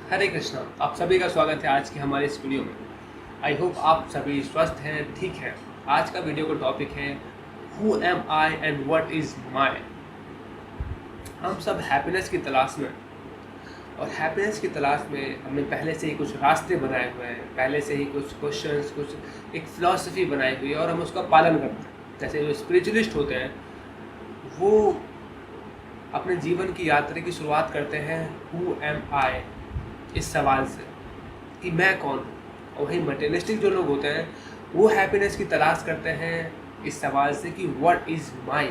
हरे कृष्णा। आप सभी का स्वागत है आज की हमारे इस वीडियो में। आई होप आप सभी स्वस्थ हैं, ठीक हैं। आज का वीडियो का टॉपिक है who am I and what is माई। हम सब हैप्पीनेस की तलाश में, और हैप्पीनेस की तलाश में हमने पहले से ही कुछ रास्ते बनाए हुए हैं, पहले से ही कुछ क्वेश्चंस, कुछ एक फ़िलॉसफी बनाई हुई है और हम उसका पालन करते हैं। जैसे जो स्पिरिचुअलिस्ट होते हैं वो अपने जीवन की यात्रा की शुरुआत करते हैं हु एम आई इस सवाल से कि मैं कौन हूँ। और वहीं मटेरियलिस्टिक जो लोग होते हैं वो हैप्पीनेस की तलाश करते हैं इस सवाल से कि व्हाट इज़ माई,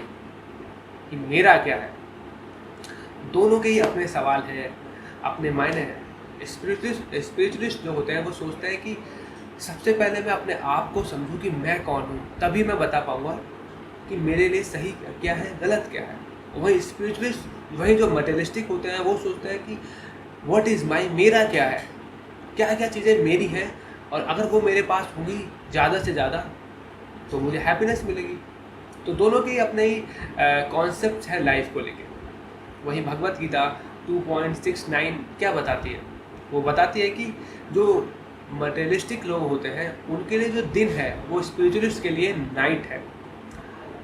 कि मेरा क्या है। दोनों के ही अपने सवाल हैं, अपने मायने हैं। स्पिरिचुअलिस्ट जो होते हैं वो सोचते हैं कि सबसे पहले मैं अपने आप को समझूं कि मैं कौन हूँ, तभी मैं बता पाऊँगा कि मेरे लिए सही क्या है, गलत क्या है। वही स्पिरिचुअलिस्ट, वही जो मटेरियलिस्टिक होते हैं वो सोचते हैं कि व्हाट इज़ माई, मेरा क्या है, क्या क्या चीज़ें मेरी हैं, और अगर वो मेरे पास होंगी ज़्यादा से ज़्यादा तो मुझे हैप्पीनेस मिलेगी। तो दोनों के अपने ही कॉन्सेप्ट है लाइफ को लेके। वहीं भगवत गीता 2.69 क्या बताती है? वो बताती है कि जो मटेरियलिस्टिक लोग होते हैं उनके लिए जो दिन है वो स्पिरिचुअलिस्ट के लिए नाइट है,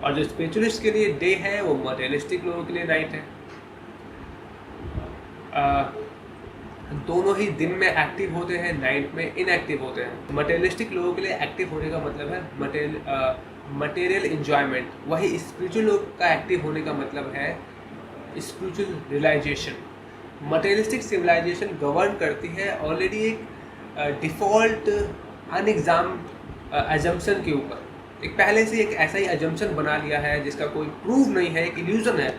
और जो स्पिरिचुअलिस्ट के लिए डे है वो मटेरियलिस्टिक लोगों के लिए नाइट है। दोनों ही दिन में एक्टिव होते हैं, नाइट में इनएक्टिव होते हैं। मटेरियलिस्टिक लोगों के लिए एक्टिव होने का मतलब है मटेरियल एंजॉयमेंट। वही स्पिरिचुअल लोग का एक्टिव होने का मतलब है spiritual realization. Materialistic civilization govern करती है ऑलरेडी एक डिफ़ॉल्ट अनएग्जाम एजम्पशन के ऊपर। एक पहले से एक ऐसा ही एजम्पशन बना लिया है जिसका कोई प्रूव नहीं है, एक इल्यूजन है,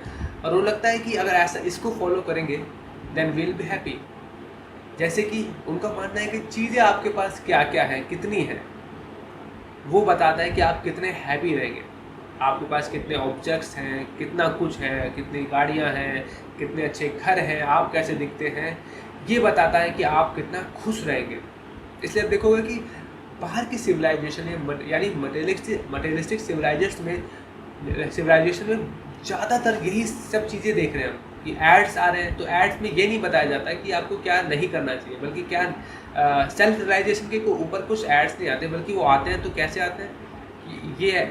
और उन्हें लगता है कि अगर ऐसा इसको फॉलो करेंगे देन विल बी हैप्पी। जैसे कि उनका मानना है कि चीज़ें आपके पास क्या क्या है, कितनी है, वो बताता है कि आप कितने हैप्पी रहेंगे। आपके पास कितने ऑब्जेक्ट्स हैं, कितना कुछ है, कितनी गाड़ियां हैं, कितने अच्छे घर हैं, आप कैसे दिखते हैं, ये बताता है कि आप कितना खुश रहेंगे। इसलिए आप देखोगे कि बाहर की सिविलाइजेशन यानी मटेरियलिस्टिक सिविलाइजेशन में ज़्यादातर यही सब चीज़ें देख रहे हैं हम कि एड्स आ रहे हैं। तो एड्स में ये नहीं बताया जाता कि आपको क्या नहीं करना चाहिए, बल्कि क्या सेल्फ रियलाइजेशन के ऊपर कुछ एड्स नहीं आते, बल्कि वो आते हैं तो कैसे आते हैं,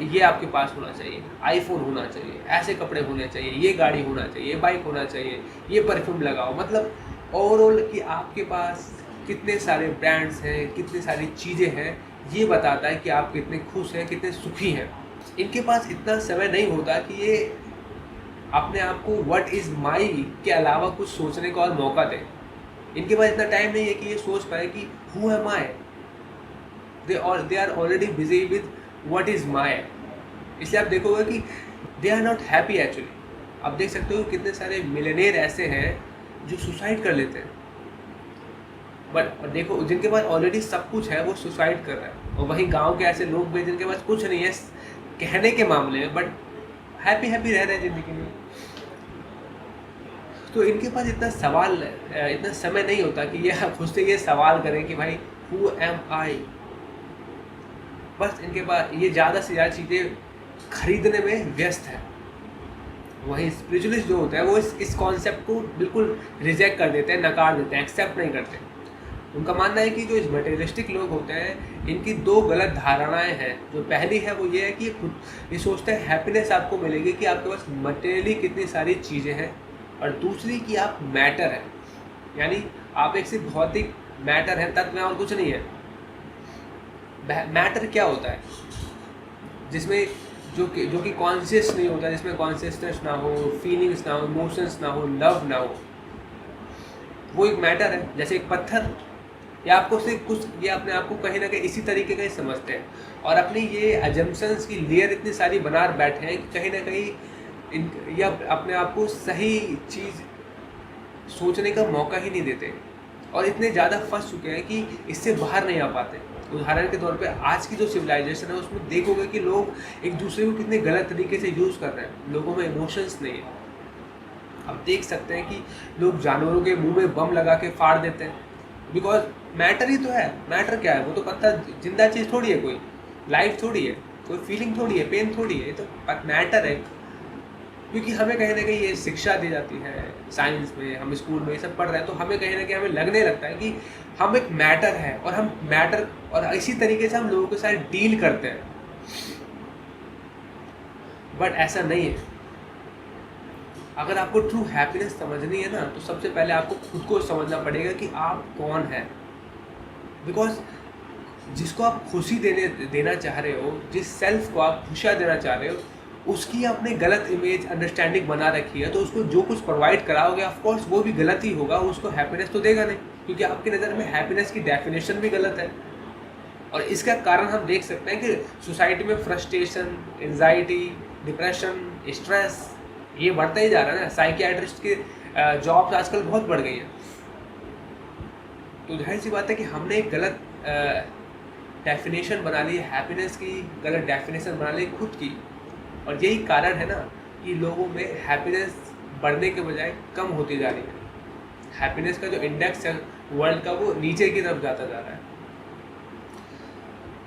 ये आपके पास होना चाहिए, आईफोन होना चाहिए, ऐसे कपड़े होने चाहिए, ये गाड़ी होना चाहिए, बाइक होना चाहिए, ये परफ्यूम लगाओ। मतलब ओवरऑल कि आपके पास कितने सारे ब्रांड्स हैं, कितनी सारी चीज़ें हैं, ये बताता है कि आप कितने खुश हैं, कितने सुखी हैं। इनके पास इतना समय नहीं होता कि ये अपने आप को व्हाट इज़ माई के अलावा कुछ सोचने का और मौका दें। इनके पास इतना टाइम नहीं है कि ये सोच पाए कि who am I. They are already busy with what is my. इसलिए आप देखोगे कि they are not happy actually. आप देख सकते हो कितने सारे मिलियनेयर ऐसे हैं जो सुसाइड कर लेते हैं, बट देखो जिनके पास ऑलरेडी सब कुछ है वो सुसाइड कर रहा है। और वहीं गांव के ऐसे लोग भी जिनके पास कुछ नहीं है कहने के मामले में, बट हैप्पी रह रहे हैं ज़िंदगी में। तो इनके पास इतना समय नहीं होता कि ये खुद से ये सवाल करें कि भाई हु एम आई। बस इनके पास ये ज़्यादा से ज़्यादा चीज़ें खरीदने में व्यस्त है। वहीं स्पिरिचुअलिस्ट जो होते हैं वो इस कॉन्सेप्ट को बिल्कुल रिजेक्ट कर देते हैं, नकार देते हैं, एक्सेप्ट नहीं करते। उनका मानना है कि जो इस मटेरियलिस्टिक लोग होते हैं इनकी दो गलत धारणाएं हैं। जो पहली है वो ये है कि ये सोचते हैं हैप्पीनेस आपको मिलेगी कि आपके पास मटेरियली कितनी सारी चीज़ें हैं, और दूसरी कि आप मैटर है, यानी आप एक सिर्फ भौतिक मैटर है, तत्व में और कुछ नहीं है। मैटर क्या होता है? जिसमें जो कि कॉन्शियस नहीं होता, जिसमें कॉन्शियसनेस ना हो, फीलिंग्स ना हो, इमोशंस ना हो, लव ना हो, वो एक मैटर है। जैसे एक पत्थर, या आपको से कुछ ये अपने आप को कहीं ना कहीं इसी तरीके का ही समझते हैं, और अपनी ये एजम्पशंस की लेयर इतनी सारी बना बैठे हैं कि कहीं ना कहीं या अपने आप को सही चीज़ सोचने का मौका ही नहीं देते, और इतने ज़्यादा फंस चुके हैं कि इससे बाहर नहीं आ पाते। उदाहरण के तौर पे आज की जो सिविलाइजेशन है उसमें देखोगे कि लोग एक दूसरे को कितने गलत तरीके से यूज़ कर रहे हैं। लोगों में इमोशंस नहीं है। आप देख सकते हैं कि लोग जानवरों के मुंह में बम लगा के फाड़ देते हैं, बिकॉज मैटर ही तो है। मैटर क्या है? वो तो पत्थर जिंदा चीज़ थोड़ी है, कोई लाइफ थोड़ी है, कोई फीलिंग थोड़ी है, पेन थोड़ी है, ये तो मैटर है। क्योंकि हमें कहीं ना कहीं ये शिक्षा दी जाती है, साइंस में, हम स्कूल में ये सब पढ़ रहे हैं, तो हमें कहीं ना कहीं हमें लगने लगता है कि हम एक मैटर है और हम मैटर, और इसी तरीके से हम लोगों के साथ डील करते हैं। बट ऐसा नहीं है। अगर आपको ट्रू हैप्पीनेस समझनी है ना, तो सबसे पहले आपको खुद को समझना पड़ेगा कि आप कौन है। बिकॉज जिसको आप खुशी देना चाह रहे हो, जिस सेल्फ को आप खुशियाँ देना चाह रहे हो, उसकी आपने गलत इमेज अंडरस्टैंडिंग बना रखी है, तो उसको जो कुछ प्रोवाइड कराओगे ऑफकोर्स वो भी गलत ही होगा, उसको हैप्पीनेस तो देगा नहीं, क्योंकि आपकी नज़र में हैप्पीनेस की डेफिनेशन भी गलत है। और इसका कारण हम देख सकते हैं कि सोसाइटी में फ्रस्ट्रेशन, एंजाइटी, डिप्रेशन, स्ट्रेस ये बढ़ता ही जा रहा है ना। साइकियाट्रिस्ट के जॉब्स आजकल बहुत बढ़ गई हैं। तो जाहिर सी बात है कि हमने एक गलत डेफिनेशन बना ली है हैप्पीनेस की, गलत डेफिनेशन बना ली खुद की। और यही कारण है ना कि लोगों में हैप्पीनेस बढ़ने के बजाय कम होती जा रही है। हैप्पीनेस का जो इंडेक्स है वर्ल्ड का, वो नीचे की तरफ जाता जा रहा है।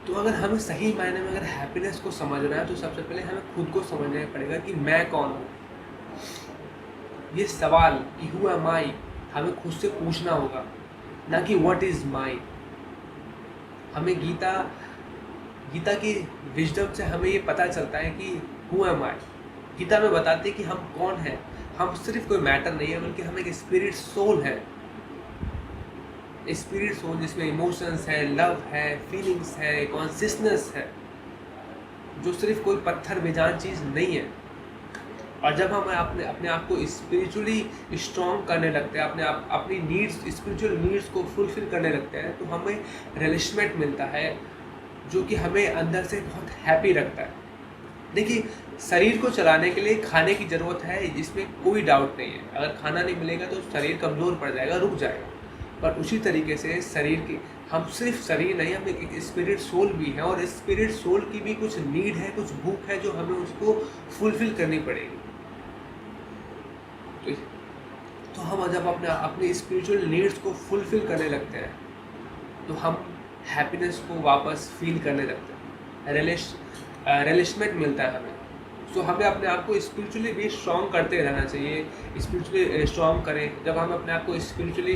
तो अगर हमें सही मायने में अगर हैप्पीनेस को समझना है, तो सबसे पहले हमें खुद को समझना पड़ेगा कि मैं कौन हूँ। ये सवाल कि हु एम आई हमें खुद से पूछना होगा, ना कि व्हाट इज़ माई। हमें गीता की विजडम से हमें ये पता चलता है कि हु एम आई। गीता में बताते हैं कि हम कौन हैं। हम सिर्फ कोई मैटर नहीं है, बल्कि हम एक स्पिरिट सोल है। स्पिरिट सोल जिसमें इमोशंस है, लव है, फीलिंग्स है, कॉन्शियसनेस है, जो सिर्फ कोई पत्थर बेजान चीज़ नहीं है। और जब हम अपने आप को स्पिरिचुअली स्ट्रॉन्ग करने लगते हैं, अपनी नीड्स, स्पिरिचुअल नीड्स को फुलफिल करने लगते हैं, तो हमें रिलिशमेंट मिलता है, जो कि हमें अंदर से बहुत हैप्पी रखता है। देखिए, शरीर को चलाने के लिए खाने की ज़रूरत है, इसमें कोई डाउट नहीं है। अगर खाना नहीं मिलेगा तो शरीर कमज़ोर पड़ जाएगा, रुक जाएगा। पर उसी तरीके से शरीर की, हम सिर्फ शरीर नहीं, हम एक स्पिरिट सोल भी है, और स्पिरिट सोल की भी कुछ नीड है, कुछ भूख है, जो हमें उसको फुलफिल करनी पड़ेगी। तो हम जब अपने स्पिरिचुअल नीड्स को फुलफिल करने लगते हैं, तो हम हैप्पीनेस को वापस फील करने लगते हैं, रिलिशमेंट मिलता है हमें। तो हमें अपने आप को स्पिरिचुअली भी स्ट्रॉन्ग करते रहना चाहिए। स्पिरिचुअली स्ट्रॉन्ग करें। जब हम अपने आप को स्पिरिचुअली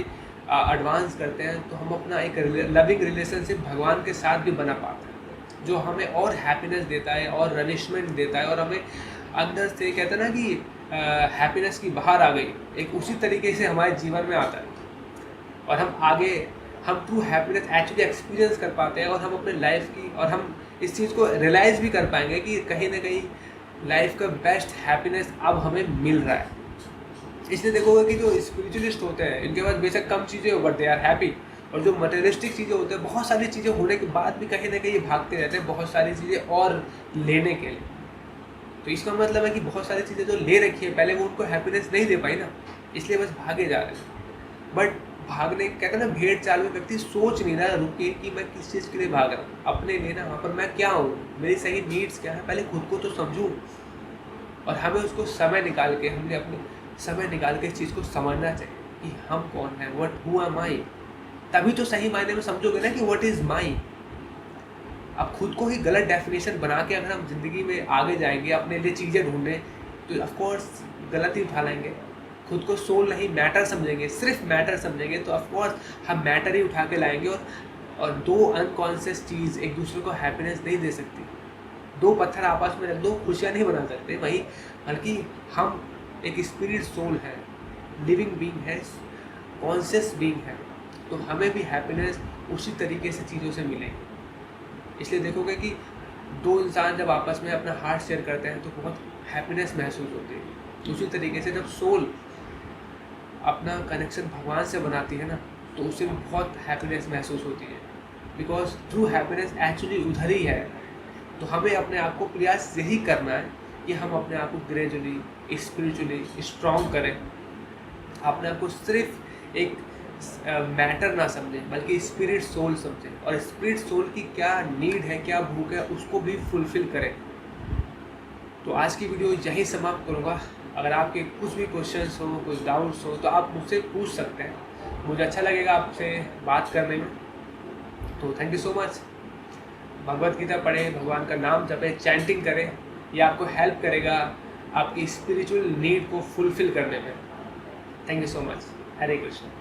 एडवांस करते हैं, तो हम अपना एक लविंग रिलेशनशिप भगवान के साथ भी बना पाते हैं, जो हमें और हैप्पीनेस देता है और रिलिशमेंट देता है, और हमें अंदर से कहते हैं ना कि हैप्पीनेस की बाहर आ गई, एक उसी तरीके से हमारे जीवन में आता है। और हम ट्रू हैप्पीनेस एक्चुअली एक्सपीरियंस कर पाते हैं, और हम अपने लाइफ की, और हम इस चीज़ को रियलाइज़ भी कर पाएंगे कि कहीं ना कहीं लाइफ का बेस्ट हैप्पीनेस अब हमें मिल रहा है। इसलिए देखोगे कि जो स्पिरिचुअलिस्ट होते हैं, इनके पास बेशक कम चीज़ें हो, बट दे आर हैप्पी। और जो मटेरियलिस्टिक चीज़ें होते हैं, बहुत सारी चीज़ें होने के बाद भी कहीं ना कहीं भागते रहते हैं बहुत सारी चीज़ें और लेने के लिए। तो इसका मतलब है कि बहुत सारी चीज़ें जो ले रखी है पहले, वो उनको हैप्पीनेस नहीं दे पाई ना, इसलिए बस भागे जा रहे हैं। बट भागने, कहते हैं ना, भेड़ चाल में व्यक्ति सोच नहीं रहा रुके कि मैं किस चीज़ के लिए भाग रहा हूँ, अपने लिए ना, वहाँ पर मैं क्या हूँ, मेरी सही नीड्स क्या है, पहले खुद को तो समझूँ। और हमें उसको समय निकाल के, हमने अपने समय निकाल के इस चीज़ को समझना चाहिए कि हम कौन हैं, हु एम आई। तभी तो सही मायने में समझोगे ना कि व्हाट इज़ माई। अब खुद को ही गलत डेफिनेशन बना के अगर हम ज़िंदगी में आगे जाएंगे, अपने लिए चीज़ें ढूंढें, तो ऑफकोर्स गलत ही उठा लेंगे। खुद को सोल नहीं, मैटर समझेंगे, सिर्फ मैटर समझेंगे, तो ऑफकोर्स हम मैटर ही उठा के लाएंगे। और दो अनकॉन्शियस चीज़ एक दूसरे को हैप्पीनेस नहीं दे सकती। दो पत्थर आपस में रख दो, खुशियाँ नहीं बना सकते वही। बल्कि हम एक स्पिरिट सोल है, लिविंग बीइंग है, कॉन्शियस बीइंग है, तो हमें भी हैप्पीनेस उसी तरीके से चीज़ों से मिलेगी। इसलिए देखोगे कि दो इंसान जब आपस में अपना हार्ट शेयर करते हैं, तो बहुत हैप्पीनेस महसूस होती है। उसी तरीके से जब सोल अपना कनेक्शन भगवान से बनाती है ना, तो उससे भी बहुत हैप्पीनेस महसूस होती है। बिकॉज ट्रू हैप्पीनेस एक्चुअली उधर ही है। तो हमें अपने आप को प्रयास यही करना है कि हम अपने आप को ग्रेजुअली स्पिरिचुअली स्ट्रॉन्ग करें, अपने आप को सिर्फ एक मैटर ना समझें, बल्कि स्पिरिट सोल समझें, और स्पिरिट सोल की क्या नीड है, क्या भूख है, उसको भी फुलफिल करें। तो आज की वीडियो यहीं समाप्त करूँगा। अगर आपके कुछ भी क्वेश्चंस हो, कुछ डाउट्स हो, तो आप मुझसे पूछ सकते हैं। मुझे अच्छा लगेगा आपसे बात करने में। तो thank you so much. Bhagavad Gita पढ़ें, भगवान का नाम जपें, चैंटिंग करें। ये आपको हेल्प करेगा आपकी स्पिरिचुअल नीड को फुलफिल करने में। Thank you so much. Hare Krishna.